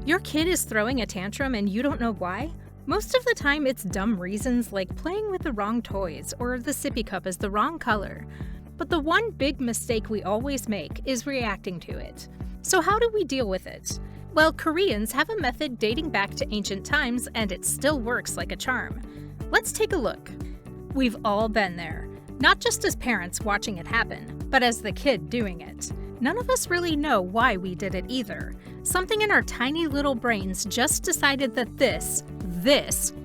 Your kid is throwing a tantrum and you don't know why? Most of the time it's dumb reasons like playing with the wrong toys or the sippy cup is the wrong color. But the one big mistake we always make is reacting to it. So how do we deal with it? Well, Koreans have a method dating back to ancient times and it still works like a charm. Let's take a look. We've all been there. Not just as parents watching it happen, but as the kid doing it. None of us really know why we did it either. Something in our tiny little brains just decided that this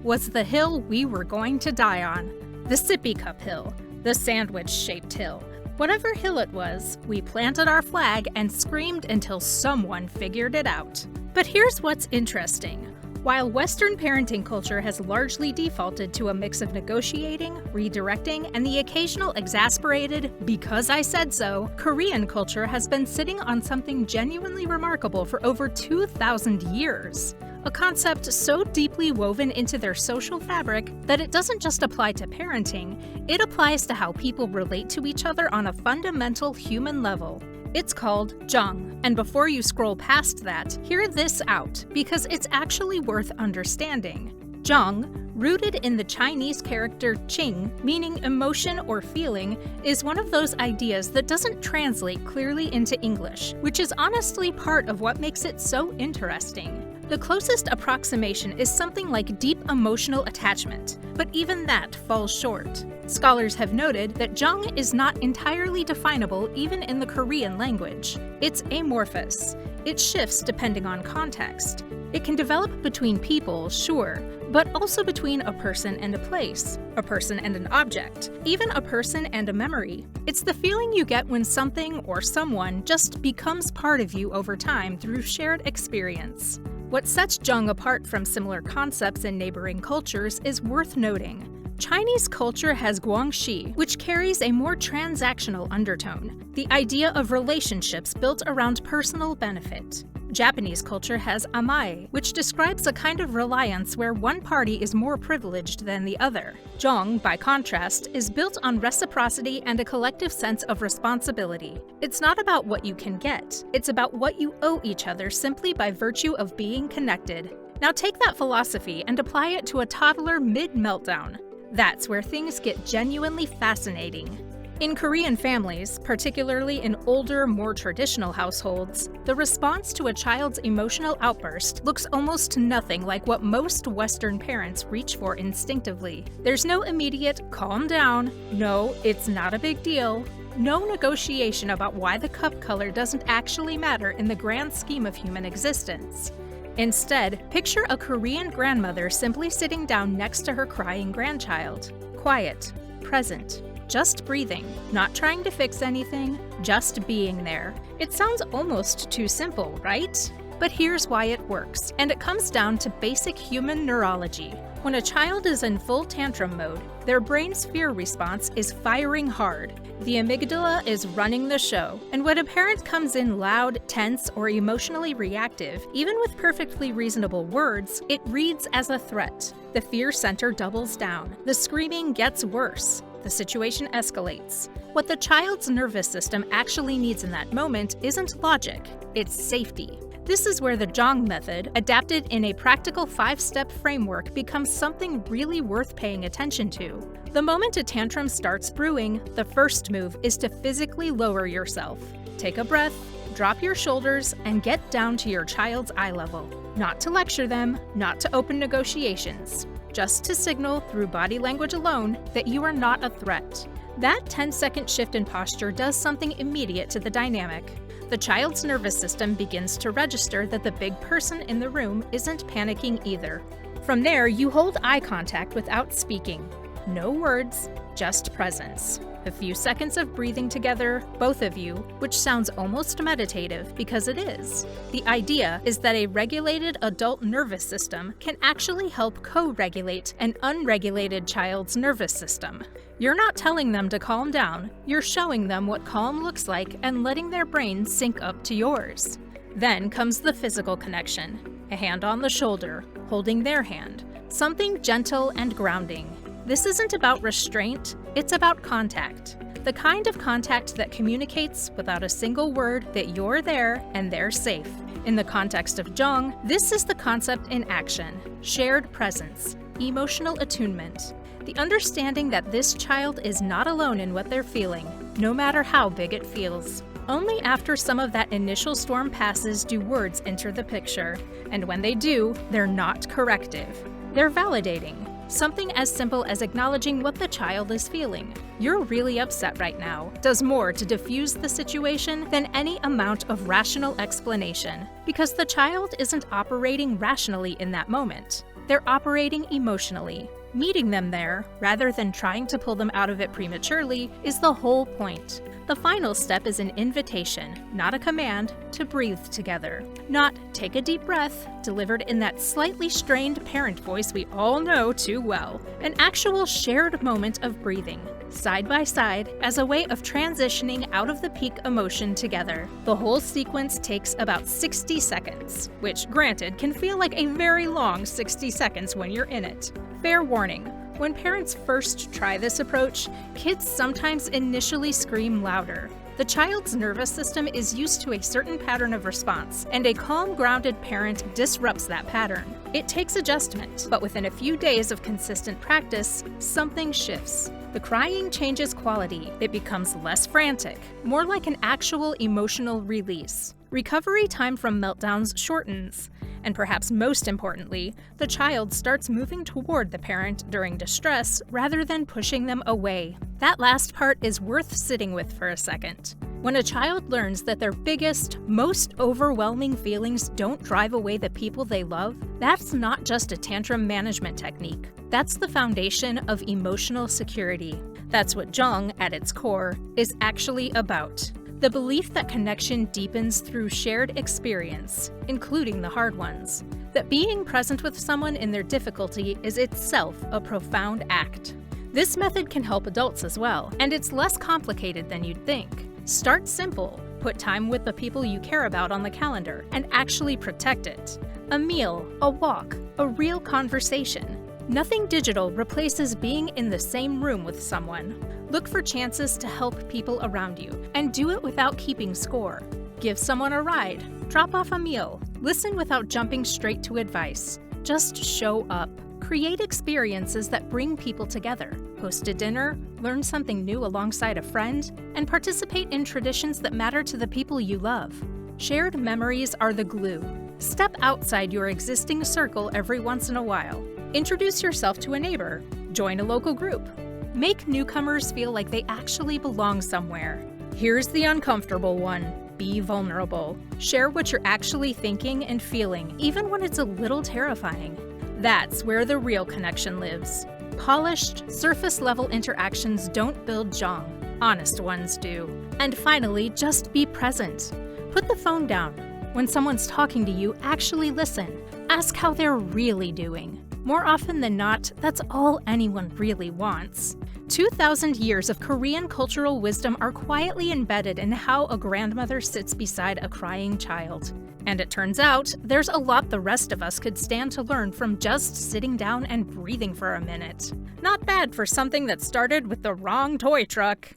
was the hill we were going to die on. The sippy cup hill, the sandwich-shaped hill. Whatever hill it was, we planted our flag and screamed until someone figured it out. But here's what's interesting. While Western parenting culture has largely defaulted to a mix of negotiating, redirecting, and the occasional exasperated "because I said so," Korean culture has been sitting on something genuinely remarkable for over 2,000 years. A concept so deeply woven into their social fabric that it doesn't just apply to parenting, it applies to how people relate to each other on a fundamental human level. It's called jung, and before you scroll past that, hear this out, because it's actually worth understanding. Jung, rooted in the Chinese character qing, meaning emotion or feeling, is one of those ideas that doesn't translate clearly into English, which is honestly part of what makes it so interesting. The closest approximation is something like deep emotional attachment, but even that falls short. Scholars have noted that jung is not entirely definable even in the Korean language. It's amorphous. It shifts depending on context. It can develop between people, sure, but also between a person and a place, a person and an object, even a person and a memory. It's the feeling you get when something or someone just becomes part of you over time through shared experience. What sets jung apart from similar concepts in neighboring cultures is worth noting. Chinese culture has guangxi, which carries a more transactional undertone, the idea of relationships built around personal benefit. Japanese culture has amae, which describes a kind of reliance where one party is more privileged than the other. Jung, by contrast, is built on reciprocity and a collective sense of responsibility. It's not about what you can get, it's about what you owe each other simply by virtue of being connected. Now take that philosophy and apply it to a toddler mid-meltdown. That's where things get genuinely fascinating. In Korean families, particularly in older, more traditional households, the response to a child's emotional outburst looks almost nothing like what most Western parents reach for instinctively. There's no immediate "calm down," no, it's not a big deal, no negotiation about why the cup color doesn't actually matter in the grand scheme of human existence. Instead, picture a Korean grandmother simply sitting down next to her crying grandchild. Quiet, present, just breathing, not trying to fix anything, just being there. It sounds almost too simple, right? But here's why it works, and it comes down to basic human neurology. When a child is in full tantrum mode, their brain's fear response is firing hard. The amygdala is running the show, and when a parent comes in loud, tense, or emotionally reactive, even with perfectly reasonable words, it reads as a threat. The fear center doubles down. The screaming gets worse. The situation escalates. What the child's nervous system actually needs in that moment isn't logic, it's safety. This is where the jung method, adapted in a practical 5-step framework, becomes something really worth paying attention to. The moment a tantrum starts brewing, the first move is to physically lower yourself. Take a breath, drop your shoulders, and get down to your child's eye level. Not to lecture them, not to open negotiations, just to signal through body language alone that you are not a threat. That 10-second shift in posture does something immediate to the dynamic. The child's nervous system begins to register that the big person in the room isn't panicking either. From there, you hold eye contact without speaking. No words, just presence. A few seconds of breathing together, both of you, which sounds almost meditative because it is. The idea is that a regulated adult nervous system can actually help co-regulate an unregulated child's nervous system. You're not telling them to calm down, you're showing them what calm looks like and letting their brain sync up to yours. Then comes the physical connection. A hand on the shoulder, holding their hand. Something gentle and grounding. This isn't about restraint, it's about contact. The kind of contact that communicates without a single word that you're there and they're safe. In the context of Jung, this is the concept in action: shared presence, emotional attunement. The understanding that this child is not alone in what they're feeling, no matter how big it feels. Only after some of that initial storm passes do words enter the picture, and when they do, they're not corrective. They're validating. Something as simple as acknowledging what the child is feeling. "You're really upset right now" does more to diffuse the situation than any amount of rational explanation, because the child isn't operating rationally in that moment. They're operating emotionally. Meeting them there, rather than trying to pull them out of it prematurely, is the whole point. The final step is an invitation, not a command, to breathe together. Not "take a deep breath," delivered in that slightly strained parent voice we all know too well. An actual shared moment of breathing, side by side, as a way of transitioning out of the peak emotion together. The whole sequence takes about 60 seconds, which, granted, can feel like a very long 60 seconds when you're in it. Fair warning. When parents first try this approach, kids sometimes initially scream louder. The child's nervous system is used to a certain pattern of response, and a calm, grounded parent disrupts that pattern. It takes adjustment, but within a few days of consistent practice, something shifts. The crying changes quality. It becomes less frantic, more like an actual emotional release. Recovery time from meltdowns shortens. And perhaps most importantly, the child starts moving toward the parent during distress rather than pushing them away. That last part is worth sitting with for a second. When a child learns that their biggest, most overwhelming feelings don't drive away the people they love, that's not just a tantrum management technique. That's the foundation of emotional security. That's what Jung, at its core, is actually about. The belief that connection deepens through shared experience, including the hard ones. That being present with someone in their difficulty is itself a profound act. This method can help adults as well, and it's less complicated than you'd think. Start simple. Put time with the people you care about on the calendar, and actually protect it. A meal, a walk, a real conversation. Nothing digital replaces being in the same room with someone. Look for chances to help people around you, and do it without keeping score. Give someone a ride, drop off a meal, listen without jumping straight to advice. Just show up. Create experiences that bring people together. Host a dinner, learn something new alongside a friend, and participate in traditions that matter to the people you love. Shared memories are the glue. Step outside your existing circle every once in a while. Introduce yourself to a neighbor. Join a local group. Make newcomers feel like they actually belong somewhere. Here's the uncomfortable one. Be vulnerable. Share what you're actually thinking and feeling, even when it's a little terrifying. That's where the real connection lives. Polished, surface-level interactions don't build Jung. Honest ones do. And finally, just be present. Put the phone down. When someone's talking to you, actually listen. Ask how they're really doing. More often than not, that's all anyone really wants. 2,000 years of Korean cultural wisdom are quietly embedded in how a grandmother sits beside a crying child. And it turns out, there's a lot the rest of us could stand to learn from just sitting down and breathing for a minute. Not bad for something that started with the wrong toy truck.